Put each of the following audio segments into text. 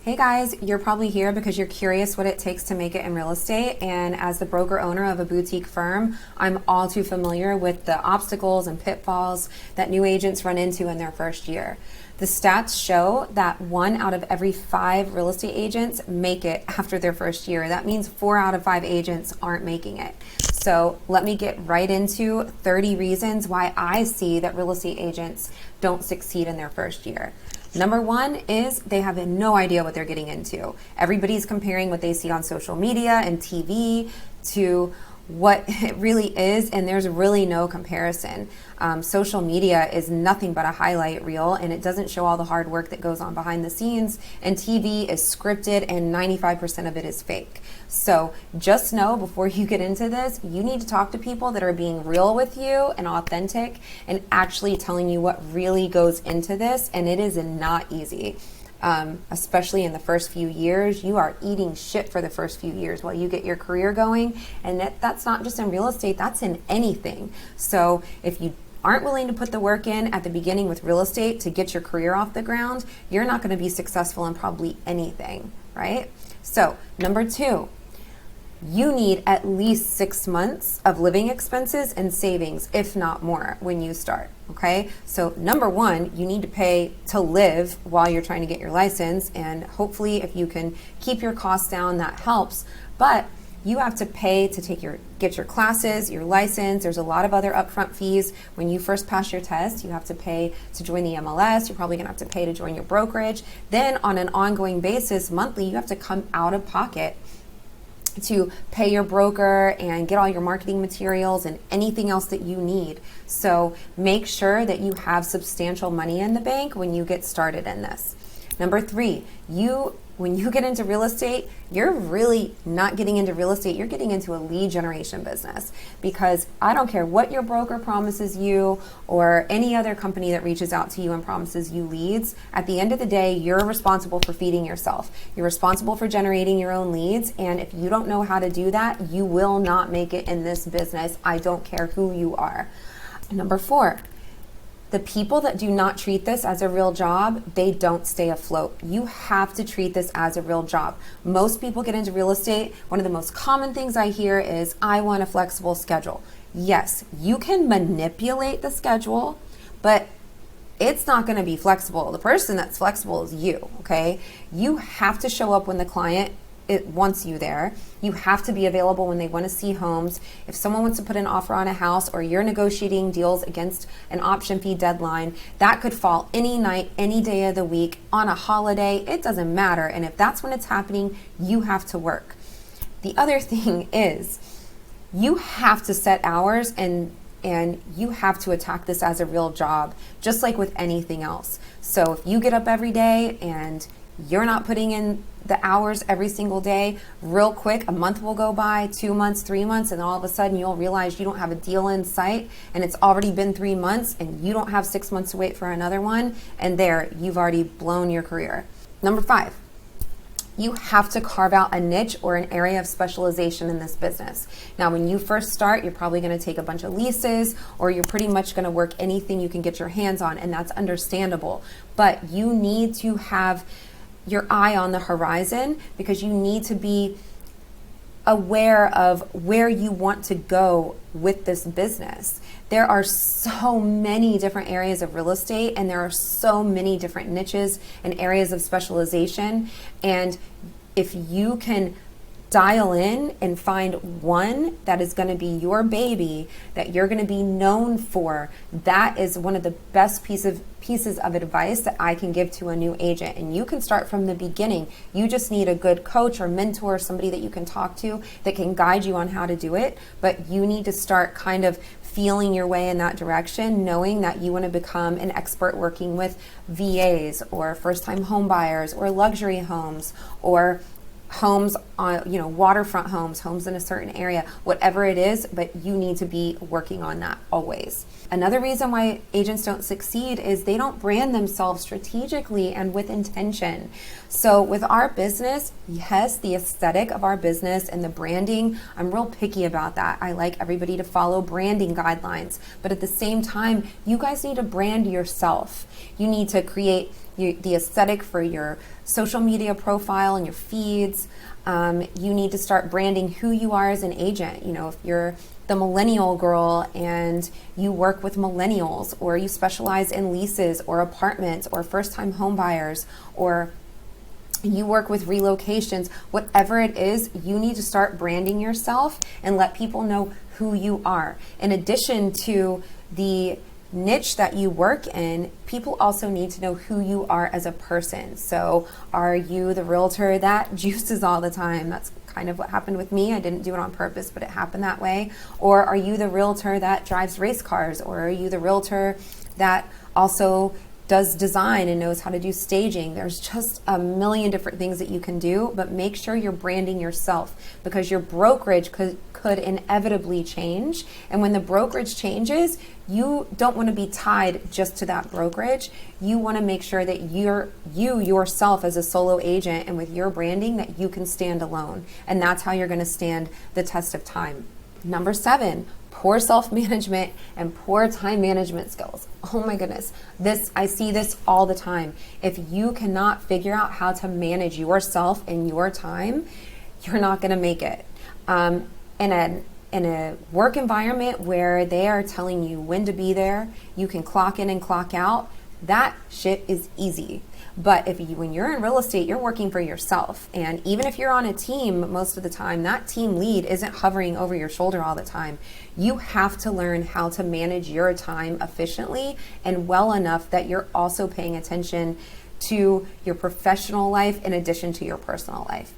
Hey guys, you're probably here because you're curious what it takes to make it in real estate. And as the broker owner of a boutique firm, I'm all too familiar with the obstacles and pitfalls that new agents run into in their first year. The stats show that 1 out of every 5 real estate agents make it after their first year. That means 4 out of 5 agents aren't making it. So let me get right into 30 reasons why I see that real estate agents don't succeed in their first year. Number 1 is they have no idea what they're getting into. Everybody's comparing what they see on social media and TV to what it really is, and there's really no comparison. Social media is nothing but a highlight reel, and it doesn't show all the hard work that goes on behind the scenes, and TV is scripted and 95% of it is fake. So just know before you get into this, you need to talk to people that are being real with you and authentic and actually telling you what really goes into this, and it is not easy. Especially in the first few years, you are eating shit for the first few years while you get your career going. And that's not just in real estate, that's in anything. So if you aren't willing to put the work in at the beginning with real estate to get your career off the ground, you're not going to be successful in probably anything, right? So number 2, you need at least 6 months of living expenses and savings, if not more, when you start, okay? So number 1, you need to pay to live while you're trying to get your license, and hopefully if you can keep your costs down, that helps. But you have to pay to get your classes, your license. There's a lot of other upfront fees. When you first pass your test, you have to pay to join the MLS. You're probably gonna have to pay to join your brokerage. Then on an ongoing basis, monthly, you have to come out of pocket to pay your broker and get all your marketing materials and anything else that you need. So make sure that you have substantial money in the bank when you get started in this. Number 3, when you get into real estate, you're really not getting into real estate, you're getting into a lead generation business, because I don't care what your broker promises you or any other company that reaches out to you and promises you leads. At the end of the day, you're responsible for feeding yourself. You're responsible for generating your own leads, and if you don't know how to do that, you will not make it in this business. I don't care who you are. Number 4, the people that do not treat this as a real job, they don't stay afloat. You have to treat this as a real job. Most people get into real estate. One of the most common things I hear is, I want a flexible schedule. Yes, you can manipulate the schedule, but it's not going to be flexible. The person that's flexible is you, okay? You have to show up when the client wants you there. You have to be available when they want to see homes. If someone wants to put an offer on a house, or you're negotiating deals against an option fee deadline, that could fall any night, any day of the week, on a holiday, it doesn't matter. And if that's when it's happening, you have to work. The other thing is, you have to set hours, and you have to attack this as a real job, just like with anything else. So if you get up every day and you're not putting in the hours every single day, real quick, a month will go by, 2 months, 3 months, and all of a sudden you'll realize you don't have a deal in sight, and it's already been 3 months, and you don't have 6 months to wait for another one, and there, you've already blown your career. Number 5, you have to carve out a niche or an area of specialization in this business. Now, when you first start, you're probably going to take a bunch of leases, or you're pretty much going to work anything you can get your hands on, and that's understandable. But you need to have your eye on the horizon, because you need to be aware of where you want to go with this business. There are so many different areas of real estate, and there are so many different niches and areas of specialization. And if you can dial in and find one that is going to be your baby, that you're going to be known for, that is one of the best pieces of advice that I can give to a new agent. And you can start from the beginning. You just need a good coach or mentor, somebody that you can talk to that can guide you on how to do it. But you need to start kind of feeling your way in that direction, knowing that you want to become an expert working with VAs or first-time home buyers or luxury homes, or homes on, waterfront homes in a certain area, whatever it is, but you need to be working on that always. Another reason why agents don't succeed is they don't brand themselves strategically and with intention. So with our business, yes, the aesthetic of our business and the branding, I'm real picky about that. I like everybody to follow branding guidelines, but at the same time, you guys need to brand yourself. You need to create the aesthetic for your social media profile and your feeds. You need to start branding who you are as an agent. If you're the millennial girl and you work with millennials, or you specialize in leases or apartments or first-time home buyers, or you work with relocations, whatever it is, you need to start branding yourself and let people know who you are. In addition to the niche that you work in, people also need to know who you are as a person. So are you the realtor that juices all the time? That's kind of what happened with me. I didn't do it on purpose, but it happened that way. Or are you the realtor that drives race cars? Or are you the realtor that also does design and knows how to do staging? There's just a million different things that you can do, but make sure you're branding yourself, because your brokerage could inevitably change. And when the brokerage changes, you don't want to be tied just to that brokerage. You want to make sure that you yourself as a solo agent and with your branding, that you can stand alone. And that's how you're going to stand the test of time. Number 7, poor self-management and poor time management skills. Oh my goodness. I see this all the time. If you cannot figure out how to manage yourself and your time, you're not going to make it. In a work environment where they are telling you when to be there, you can clock in and clock out, that shit is easy. But when you're in real estate, you're working for yourself. And even if you're on a team, most of the time, that team lead isn't hovering over your shoulder all the time. You have to learn how to manage your time efficiently and well enough that you're also paying attention to your professional life in addition to your personal life.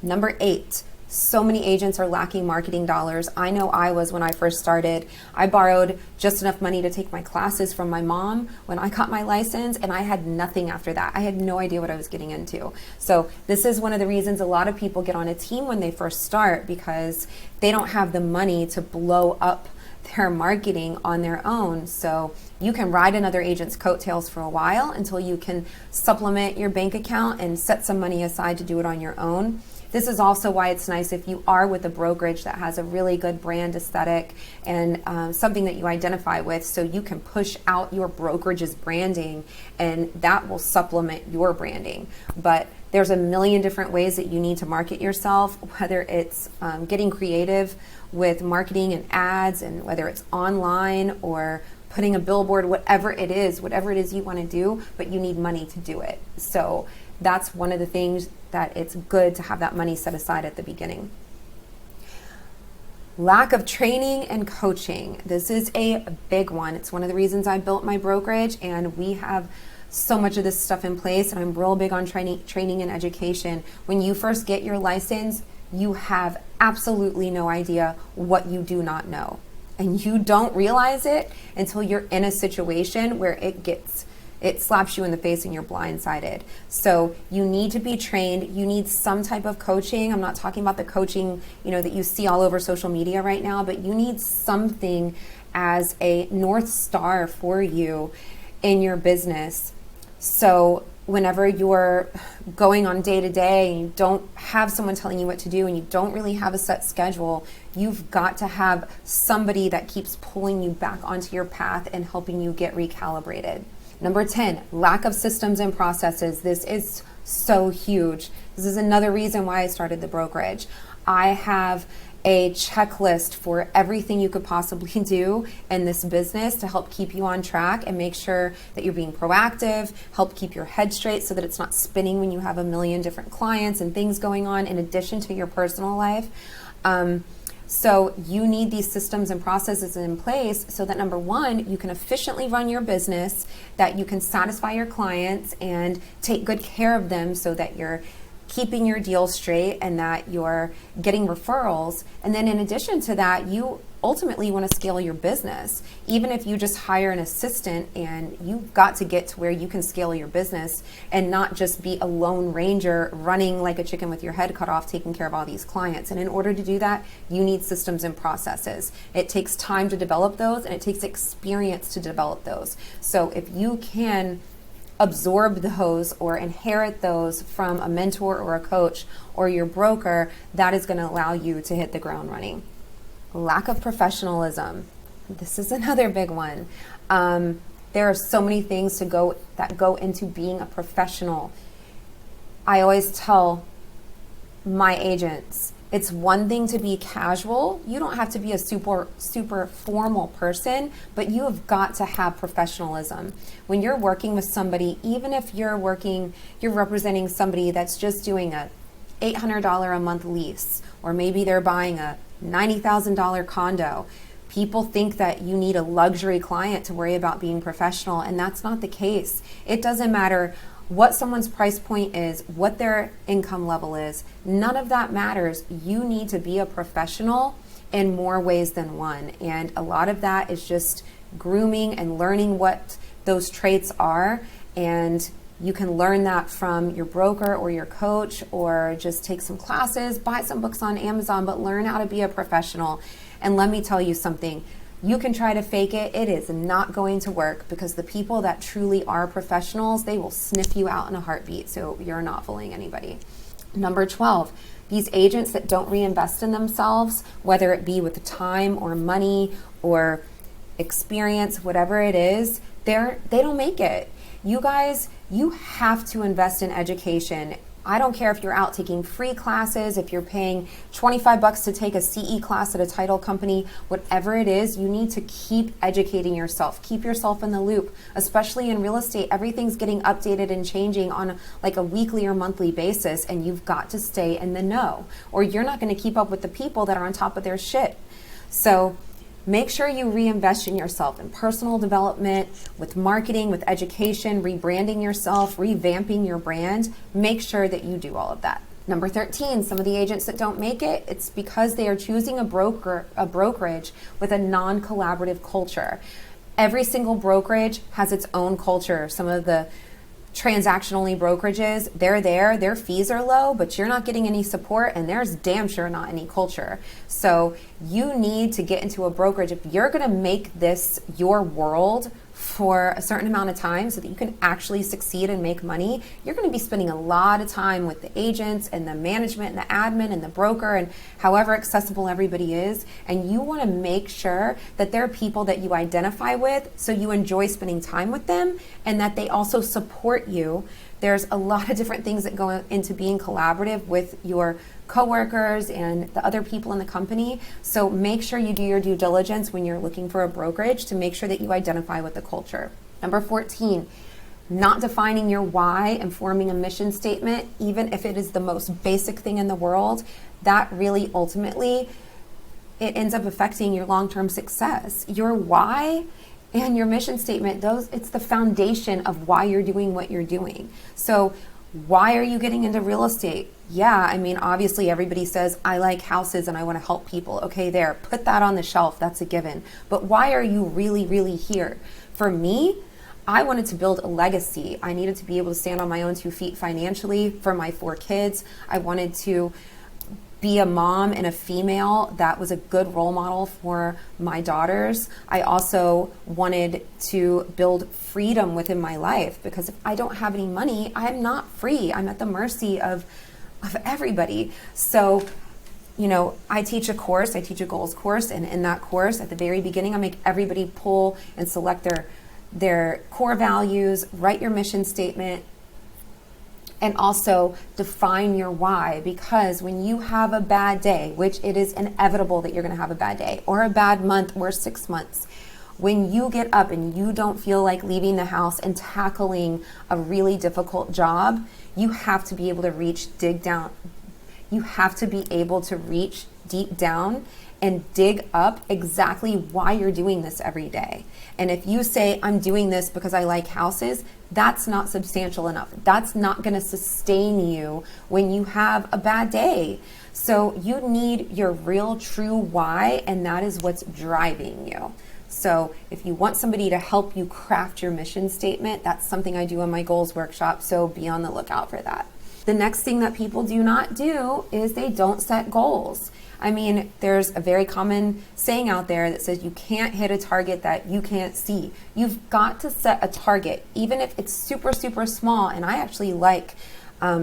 Number 8. So many agents are lacking marketing dollars. I know I was when I first started. I borrowed just enough money to take my classes from my mom when I got my license, and I had nothing after that. I had no idea what I was getting into. So this is one of the reasons a lot of people get on a team when they first start, because they don't have the money to blow up their marketing on their own. So you can ride another agent's coattails for a while until you can supplement your bank account and set some money aside to do it on your own. This is also why it's nice if you are with a brokerage that has a really good brand aesthetic and something that you identify with, so you can push out your brokerage's branding and that will supplement your branding. But there's a million different ways that you need to market yourself, whether it's getting creative with marketing and ads, and whether it's online or putting a billboard, whatever it is you want to do, but you need money to do it. So that's one of the things that it's good to have that money set aside at the beginning. Lack of training and coaching. This is a big one. It's one of the reasons I built my brokerage, and we have so much of this stuff in place, and I'm real big on training and education. When you first get your license, you have absolutely no idea what you do not know. And you don't realize it until you're in a situation where it slaps you in the face and you're blindsided. So you need to be trained. You need some type of coaching. I'm not talking about the coaching, that you see all over social media right now, but you need something as a North Star for you in your business. So whenever you're going on day to day and you don't have someone telling you what to do and you don't really have a set schedule, you've got to have somebody that keeps pulling you back onto your path and helping you get recalibrated. Number 10, lack of systems and processes. This is so huge. This is another reason why I started the brokerage. I have a checklist for everything you could possibly do in this business to help keep you on track and make sure that you're being proactive, help keep your head straight so that it's not spinning when you have a million different clients and things going on in addition to your personal life. So you need these systems and processes in place so that, number one, you can efficiently run your business, that you can satisfy your clients and take good care of them so that you're keeping your deal straight and that you're getting referrals. And then in addition to that, you ultimately want to scale your business. Even if you just hire an assistant, and you've got to get to where you can scale your business and not just be a lone ranger running like a chicken with your head cut off, taking care of all these clients. And in order to do that, you need systems and processes. It takes time to develop those, and it takes experience to develop those. So if you can absorb those or inherit those from a mentor or a coach or your broker, that is going to allow you to hit the ground running. Lack of professionalism. This is another big one. There are so many things that go into being a professional. I always tell my agents, it's one thing to be casual. You don't have to be a super formal person, but you have got to have professionalism. When you're working with somebody, even if you're representing somebody that's just doing a $800 a month lease, or maybe they're buying a $90,000 condo. People think that you need a luxury client to worry about being professional, and that's not the case. It doesn't matter what someone's price point is, what their income level is. None of that matters. You need to be a professional in more ways than one. And a lot of that is just grooming and learning what those traits are. And you can learn that from your broker or your coach, or just take some classes, buy some books on Amazon, but learn how to be a professional. And let me tell you something. You can try to fake it. It is not going to work, because the people that truly are professionals, they will sniff you out in a heartbeat. So you're not fooling anybody. Number 12, these agents that don't reinvest in themselves, whether it be with time or money or experience, whatever it is, they don't make it. You guys, you have to invest in education. I don't care if you're out taking free classes, if you're paying $25 to take a CE class at a title company, whatever it is, you need to keep educating yourself. Keep yourself in the loop, especially in real estate. Everything's getting updated and changing on like a weekly or monthly basis, and you've got to stay in the know, or you're not going to keep up with the people that are on top of their shit. So make sure you reinvest in yourself, in personal development, with marketing, with education, rebranding yourself, revamping your brand. Make sure that you do all of that. Number 13, some of the agents that don't make it, it's because they are choosing a brokerage with a non-collaborative culture. Every single brokerage has its own culture. Some of the transaction-only brokerages, their fees are low, but you're not getting any support, and there's damn sure not any culture. So you need to get into a brokerage. If you're going to make this your world for a certain amount of time so that you can actually succeed and make money, you're going to be spending a lot of time with the agents and the management and the admin and the broker and however accessible everybody is. And you want to make sure that they're people that you identify with, so you enjoy spending time with them, and that they also support you. There's a lot of different things that go into being collaborative with your coworkers and the other people in the company. So make sure you do your due diligence when you're looking for a brokerage to make sure that you identify with the culture. Number 14, not defining your why and forming a mission statement, even if it is the most basic thing in the world, that really ultimately, it ends up affecting your long-term success. Your why and your mission statement, it's the foundation of why you're doing what you're doing. So why are you getting into real estate? Yeah, I mean, obviously everybody says, I like houses and I want to help people. Okay, there, put that on the shelf. That's a given. But why are you really, really here? For me, I wanted to build a legacy. I needed to be able to stand on my own 2 feet financially for my 4 kids. I wanted to be a mom and a female that was a good role model for my daughters. I also wanted to build freedom within my life, because if I don't have any money, I'm not free. I'm at the mercy of everybody. So, I teach a goals course, and in that course, at the very beginning, I make everybody pull and select their core values, write your mission statement, and also define your why. Because when you have a bad day, which it is inevitable that you're going to have a bad day, or a bad month, or 6 months, when you get up and you don't feel like leaving the house and tackling a really difficult job, you have to be able to reach deep down and dig up exactly why you're doing this every day. And if you say, I'm doing this because I like houses, that's not substantial enough. That's not going to sustain you when you have a bad day. So you need your real, true why, and that is what's driving you. So if you want somebody to help you craft your mission statement, that's something I do in my goals workshop, so be on the lookout for that. The next thing that people do not do is they don't set goals. I mean, there's a very common saying out there that says you can't hit a target that you can't see. You've got to set a target, even if it's super, super small. And I actually like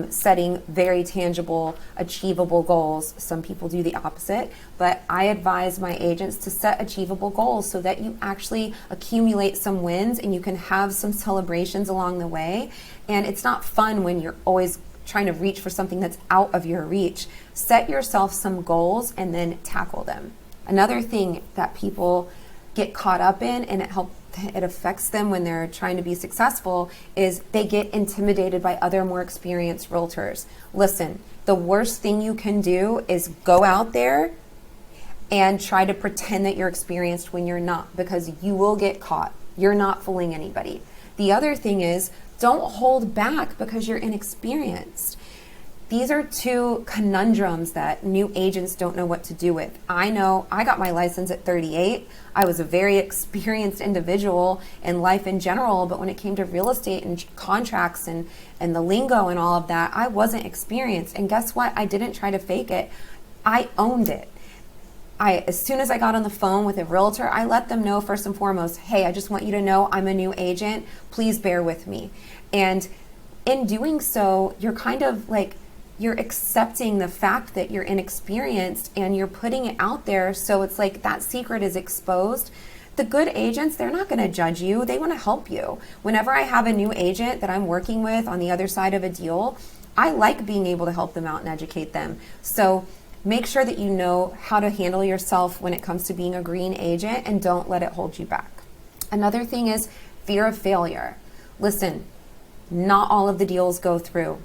setting very tangible, achievable goals. Some people do the opposite, but I advise my agents to set achievable goals so that you actually accumulate some wins and you can have some celebrations along the way. And it's not fun when you're always trying to reach for something that's out of your reach. Set yourself some goals and then tackle them. Another thing that people get caught up in, and it affects them when they're trying to be successful, is they get intimidated by other more experienced realtors. Listen, the worst thing you can do is go out there and try to pretend that you're experienced when you're not, because you will get caught. You're not fooling anybody. The other thing is, don't hold back because you're inexperienced. These are two conundrums that new agents don't know what to do with. I know I got my license at 38. I was a very experienced individual in life in general, but when it came to real estate and contracts and the lingo and all of that, I wasn't experienced. And guess what? I didn't try to fake it. I owned it. As soon as I got on the phone with a realtor, I let them know first and foremost, hey, I just want you to know I'm a new agent. Please bear with me. And in doing so, you're kind of like, you're accepting the fact that you're inexperienced and you're putting it out there. So it's like that secret is exposed. The good agents, they're not going to judge you. They want to help you. Whenever I have a new agent that I'm working with on the other side of a deal, I like being able to help them out and educate them. So make sure that you know how to handle yourself when it comes to being a green agent and don't let it hold you back. Another thing is fear of failure. Listen, not all of the deals go through.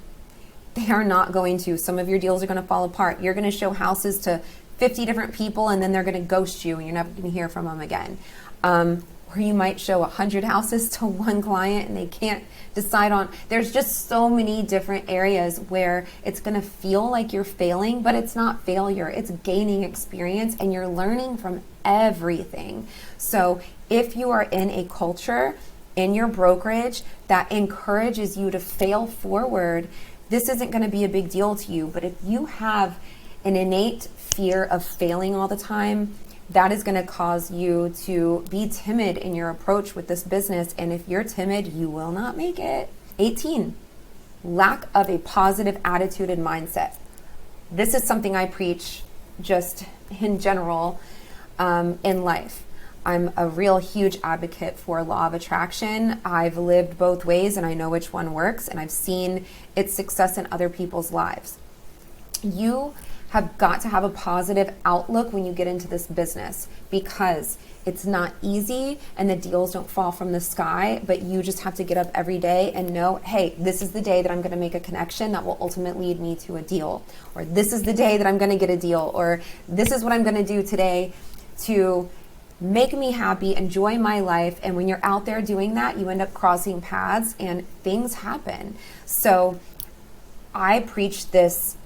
They are not going to. Some of your deals are going to fall apart. You're going to show houses to 50 different people and then they're going to ghost you and you're never going to hear from them again. Or you might show 100 houses to one client and they can't decide on. There's just so many different areas where it's going to feel like you're failing, but it's not failure. It's gaining experience and you're learning from everything. So if you are in a culture in your brokerage that encourages you to fail forward, this isn't going to be a big deal to you. But if you have an innate fear of failing all the time, that is going to cause you to be timid in your approach with this business. And if you're timid, you will not make it. 18, lack of a positive attitude and mindset. This is something I preach just in general in life. I'm a real huge advocate for law of attraction. I've lived both ways and I know which one works, and I've seen its success in other people's lives. You have got to have a positive outlook when you get into this business, because it's not easy and the deals don't fall from the sky, but you just have to get up every day and know, hey, this is the day that I'm going to make a connection that will ultimately lead me to a deal, or this is the day that I'm going to get a deal, or this is what I'm going to do today to make me happy, enjoy my life. And when you're out there doing that, you end up crossing paths and things happen. So I preach this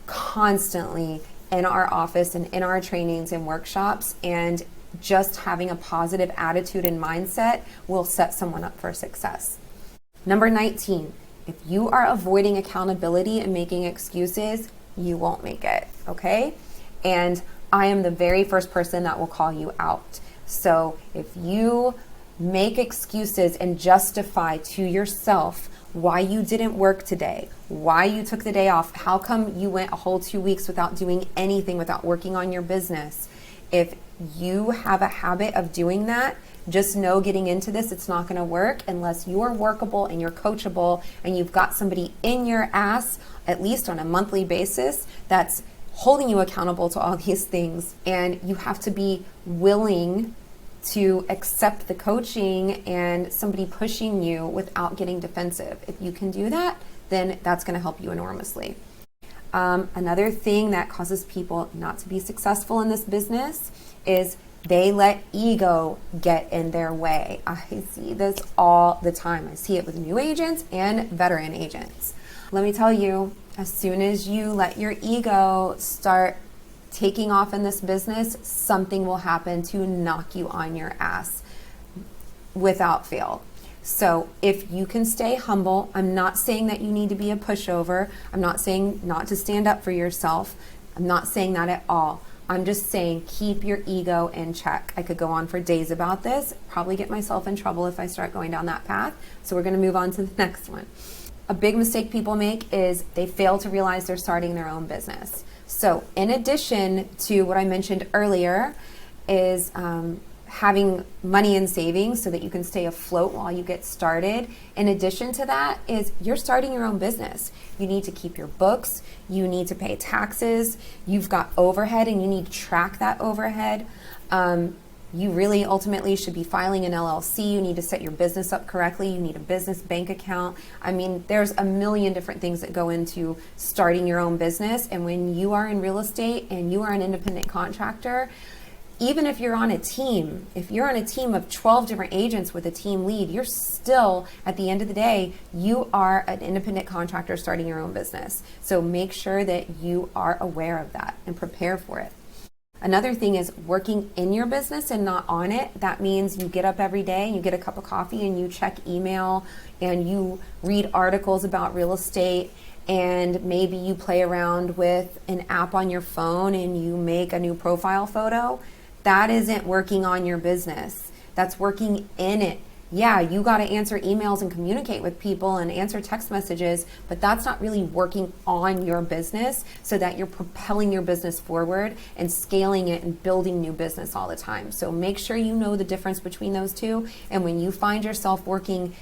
constantly in our office and in our trainings and workshops, and just having a positive attitude and mindset will set someone up for success. Number 19, if you are avoiding accountability and making excuses, you won't make it, okay? And I am the very first person that will call you out. So if you make excuses and justify to yourself why you didn't work today, why you took the day off, how come you went a whole 2 weeks without doing anything, without working on your business, if you have a habit of doing that, just know getting into this, it's not going to work unless you're workable and you're coachable and you've got somebody in your ass, at least on a monthly basis, that's holding you accountable to all these things. And you have to be willing to accept the coaching and somebody pushing you without getting defensive. If you can do that, then that's going to help you enormously. Another thing that causes people not to be successful in this business is they let ego get in their way. I see this all the time. I see it with new agents and veteran agents. Let me tell you, as soon as you let your ego start taking off in this business, something will happen to knock you on your ass without fail. So if you can stay humble, I'm not saying that you need to be a pushover. I'm not saying not to stand up for yourself. I'm not saying that at all. I'm just saying keep your ego in check. I could go on for days about this, probably get myself in trouble if I start going down that path. So we're going to move on to the next one. A big mistake people make is they fail to realize they're starting their own business. So in addition to what I mentioned earlier is having money in savings so that you can stay afloat while you get started. In addition to that is you're starting your own business. You need to keep your books, you need to pay taxes, you've got overhead and you need to track that overhead. You really ultimately should be filing an LLC. You need to set your business up correctly. You need a business bank account. I mean, there's a million different things that go into starting your own business. And when you are in real estate and you are an independent contractor, even if you're on a team, if you're on a team of 12 different agents with a team lead, you're still, at the end of the day, you are an independent contractor starting your own business. So make sure that you are aware of that and prepare for it. Another thing is working in your business and not on it. That means you get up every day and you get a cup of coffee and you check email and you read articles about real estate, and maybe you play around with an app on your phone and you make a new profile photo. That isn't working on your business. That's working in it. Yeah, you got to answer emails and communicate with people and answer text messages, but that's not really working on your business so that you're propelling your business forward and scaling it and building new business all the time. So make sure you know the difference between those two. And when you find yourself working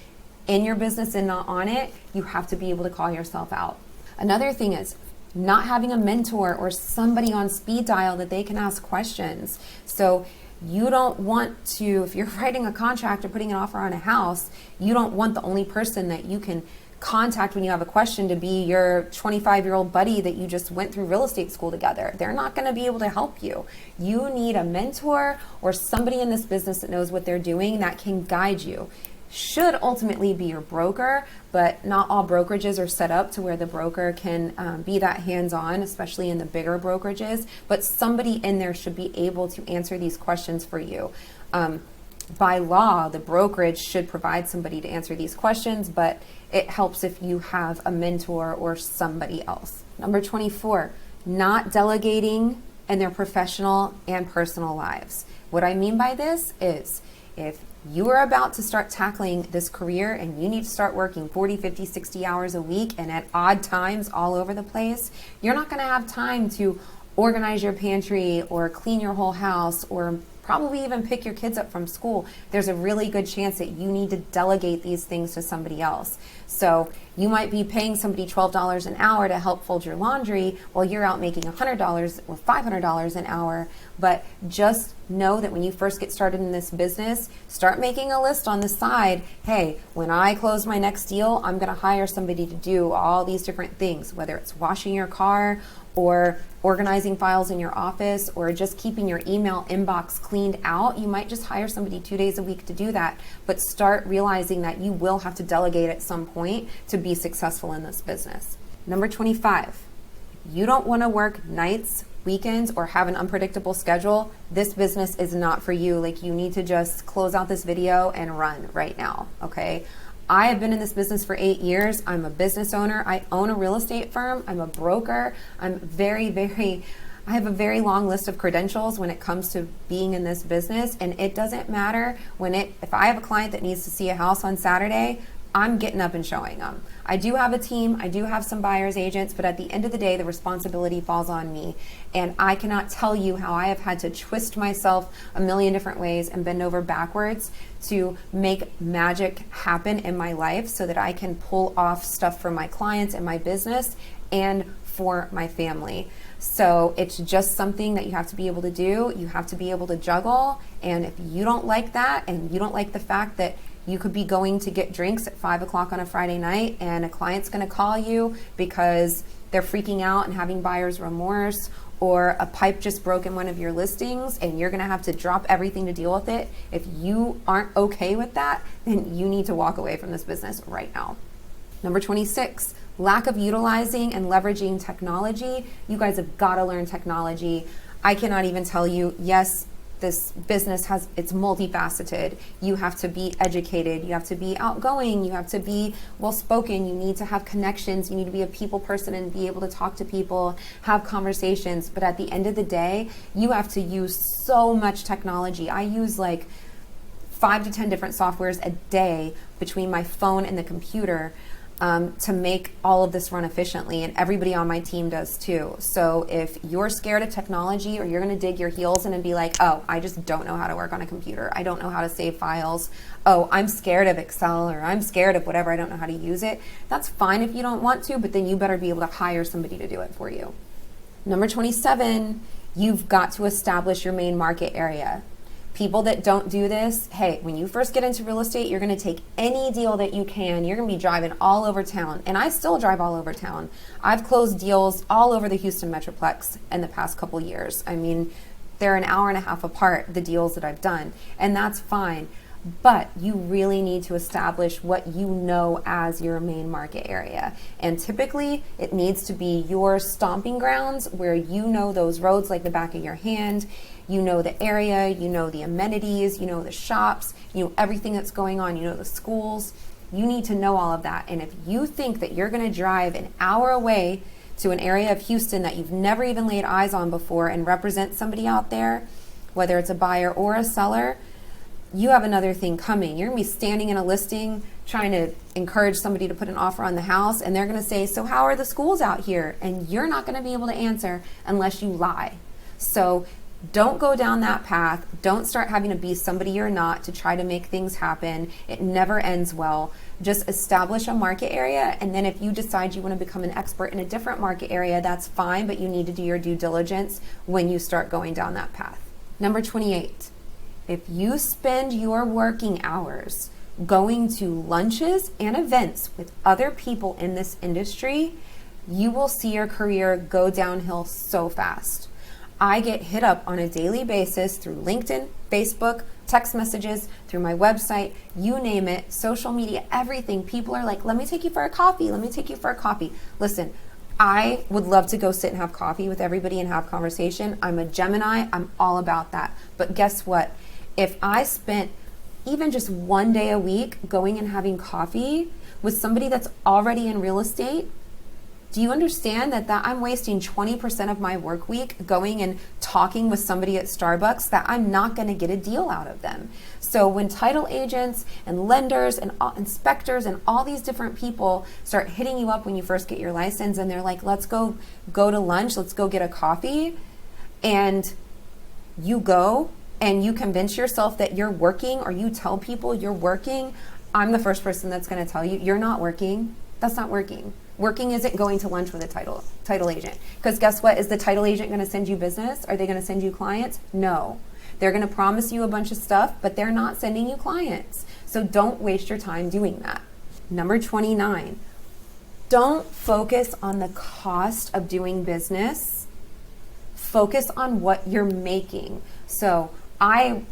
in your business and not on it, you have to be able to call yourself out. Another thing is not having a mentor or somebody on speed dial that they can ask questions. So you don't want to, if you're writing a contract or putting an offer on a house, you don't want the only person that you can contact when you have a question to be your 25-year-old buddy that you just went through real estate school together. They're not going to be able to help you. You need a mentor or somebody in this business that knows what they're doing that can guide you. Should ultimately be your broker, but not all brokerages are set up to where the broker can be that hands-on, especially in the bigger brokerages. But somebody in there should be able to answer these questions for you. By law, the brokerage should provide somebody to answer these questions, but it helps if you have a mentor or somebody else. Number 24, not delegating in their professional and personal lives. What I mean by this is if you are about to start tackling this career and you need to start working 40, 50, 60 hours a week and at odd times all over the place, you're not going to have time to organize your pantry or clean your whole house or probably even pick your kids up from school. There's a really good chance that you need to delegate these things to somebody else. So you might be paying somebody $12 an hour to help fold your laundry while you're out making $100 or $500 an hour. But just know that when you first get started in this business, start making a list on the side. Hey, when I close my next deal, I'm going to hire somebody to do all these different things, whether it's washing your car or organizing files in your office or just keeping your email inbox cleaned out. You might just hire somebody 2 days a week to do that, but start realizing that you will have to delegate at some point to be successful in this business. Number 25, you don't want to work nights, weekends, or have an unpredictable schedule. This business is not for you. Like, you need to just close out this video and run right now, okay? I have been in this business for 8 years. I'm a business owner. I own a real estate firm. I'm a broker. I have a very long list of credentials when it comes to being in this business. And it doesn't matter if I have a client that needs to see a house on Saturday, I'm getting up and showing them. I do have a team. I do have some buyer's agents, but at the end of the day, the responsibility falls on me. And I cannot tell you how I have had to twist myself a million different ways and bend over backwards to make magic happen in my life so that I can pull off stuff for my clients and my business and for my family. So it's just something that you have to be able to do. You have to be able to juggle. And if you don't like that, and you don't like the fact that you could be going to get drinks at 5 o'clock on a Friday night and a client's going to call you because they're freaking out and having buyer's remorse, or a pipe just broke in one of your listings and you're going to have to drop everything to deal with it. If you aren't okay with that, then you need to walk away from this business right now. Number 26, lack of utilizing and leveraging technology. You guys have got to learn technology. I cannot even tell you, yes, this business it's multifaceted. You have to be educated, you have to be outgoing, you have to be well-spoken, you need to have connections, you need to be a people person and be able to talk to people, have conversations. But at the end of the day, you have to use so much technology. I use like 5 to 10 different softwares a day between my phone and the computer. to make all of this run efficiently, and everybody on my team does too. So if you're scared of technology, or you're going to dig your heels in and be like, oh, I just don't know how to work on a computer, I don't know how to save files, oh, I'm scared of Excel, or I'm scared of whatever, I don't know how to use it, that's fine if you don't want to, but then you better be able to hire somebody to do it for you. Number 27, you've got to establish your main market area. People that don't do this, hey, when you first get into real estate, you're going to take any deal that you can. You're going to be driving all over town. And I still drive all over town. I've closed deals all over the Houston Metroplex in the past couple years. I mean, they're an hour and a half apart, the deals that I've done. And that's fine. But you really need to establish what you know as your main market area. And typically, it needs to be your stomping grounds where you know those roads like the back of your hand. You know the area, you know the amenities, you know the shops, you know everything that's going on, you know the schools. You need to know all of that. And if you think that you're going to drive an hour away to an area of Houston that you've never even laid eyes on before and represent somebody out there, whether it's a buyer or a seller, you have another thing coming. You're going to be standing in a listing trying to encourage somebody to put an offer on the house, and they're going to say, so how are the schools out here? And you're not going to be able to answer unless you lie. So don't go down that path. Don't start having to be somebody you're not to try to make things happen. It never ends well. Just establish a market area, and then if you decide you want to become an expert in a different market area, that's fine, but you need to do your due diligence when you start going down that path. Number 28, if you spend your working hours going to lunches and events with other people in this industry, you will see your career go downhill so fast. I get hit up on a daily basis through LinkedIn, Facebook, text messages, through my website, you name it, social media, everything. People are like, let me take you for a coffee. Let me take you for a coffee. Listen, I would love to go sit and have coffee with everybody and have conversation. I'm a Gemini. I'm all about that. But guess what? If I spent even just one day a week going and having coffee with somebody that's already in real estate, do you understand that I'm wasting 20% of my work week going and talking with somebody at Starbucks that I'm not going to get a deal out of them? So when title agents and lenders and inspectors and all these different people start hitting you up when you first get your license, and they're like, let's go to lunch, let's go get a coffee, and you go and you convince yourself that you're working, or you tell people you're working, I'm the first person that's going to tell you, you're not working. That's not working. Working isn't going to lunch with a title agent. Because guess what? Is the title agent going to send you business? Are they going to send you clients? No. They're going to promise you a bunch of stuff, but they're not sending you clients. So don't waste your time doing that. Number 29, don't focus on the cost of doing business. Focus on what you're making. So I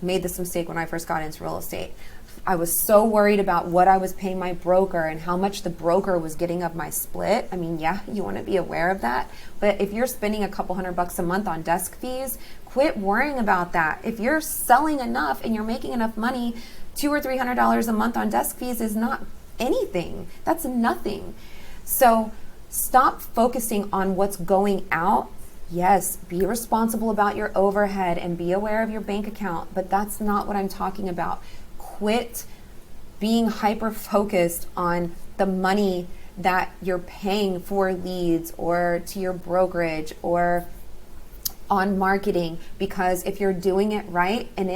made this mistake when I first got into real estate. I was so worried about what I was paying my broker and how much the broker was getting of my split. I mean, yeah, you want to be aware of that. But if you're spending a couple $100 a month on desk fees, quit worrying about that. If you're selling enough and you're making enough money, $200 or $300 a month on desk fees is not anything. That's nothing. So stop focusing on what's going out. Yes, be responsible about your overhead and be aware of your bank account, but that's not what I'm talking about. Quit being hyper-focused on the money that you're paying for leads or to your brokerage or on marketing, because if you're doing it right and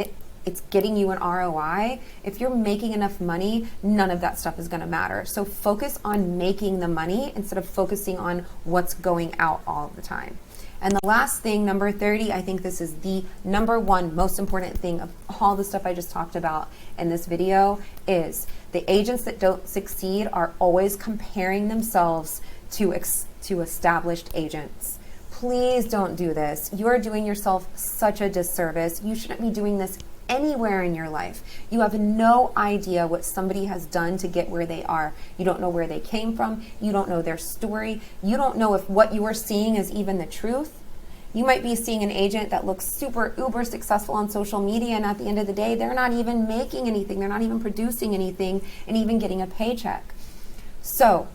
it's getting you an ROI, if you're making enough money, none of that stuff is going to matter. So focus on making the money instead of focusing on what's going out all the time. And the last thing, number 30, I think this is the number one most important thing of all the stuff I just talked about in this video, is the agents that don't succeed are always comparing themselves to established agents. Please don't do this. You are doing yourself such a disservice. You shouldn't be doing this anywhere in your life. You have no idea what somebody has done to get where they are. You don't know where they came from. You don't know their story. You don't know if what you are seeing is even the truth. You might be seeing an agent that looks super uber successful on social media, and at the end of the day, they're not even making anything. They're not even producing anything and even getting a paycheck. So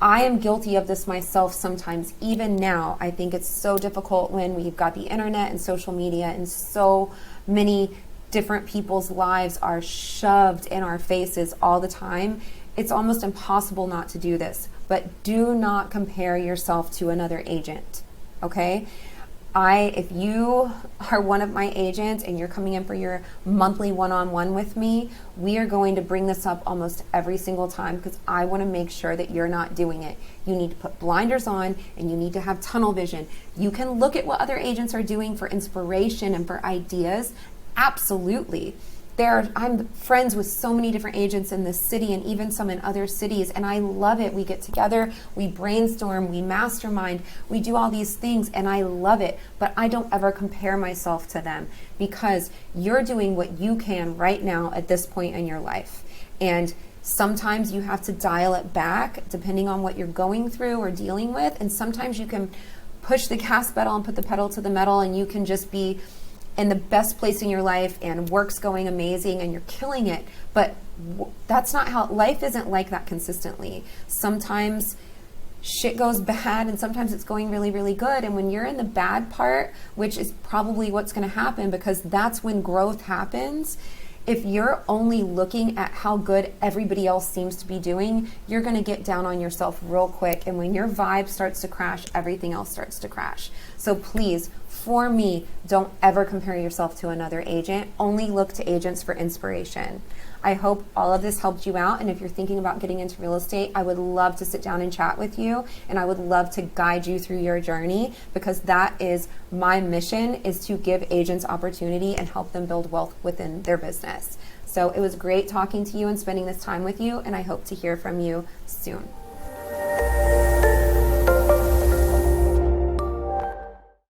I am guilty of this myself sometimes. Even now, I think it's so difficult when we've got the internet and social media, and so many different people's lives are shoved in our faces all the time. it's almost impossible not to do this, but do not compare yourself to another agent, okay? If you are one of my agents and you're coming in for your monthly one-on-one with me, we are going to bring this up almost every single time because I want to make sure that you're not doing it. You need to put blinders on and you need to have tunnel vision. You can look at what other agents are doing for inspiration and for ideas. Absolutely. I'm friends with so many different agents in this city and even some in other cities, and I love it. We get together, we brainstorm, we mastermind, we do all these things, and I love it, but I don't ever compare myself to them because you're doing what you can right now at this point in your life. And sometimes you have to dial it back depending on what you're going through or dealing with, and sometimes you can push the gas pedal and put the pedal to the metal and you can just be in the best place in your life and work's going amazing and you're killing it. But that's not how life isn't like that consistently. Sometimes shit goes bad and sometimes it's going really, really good. And when you're in the bad part, which is probably what's going to happen because that's when growth happens, if you're only looking at how good everybody else seems to be doing, you're going to get down on yourself real quick. And when your vibe starts to crash, everything else starts to crash. So please, for me, don't ever compare yourself to another agent. Only look to agents for inspiration. I hope all of this helped you out. And if you're thinking about getting into real estate, I would love to sit down and chat with you. And I would love to guide you through your journey because that is my mission, is to give agents opportunity and help them build wealth within their business. So it was great talking to you and spending this time with you. And I hope to hear from you soon.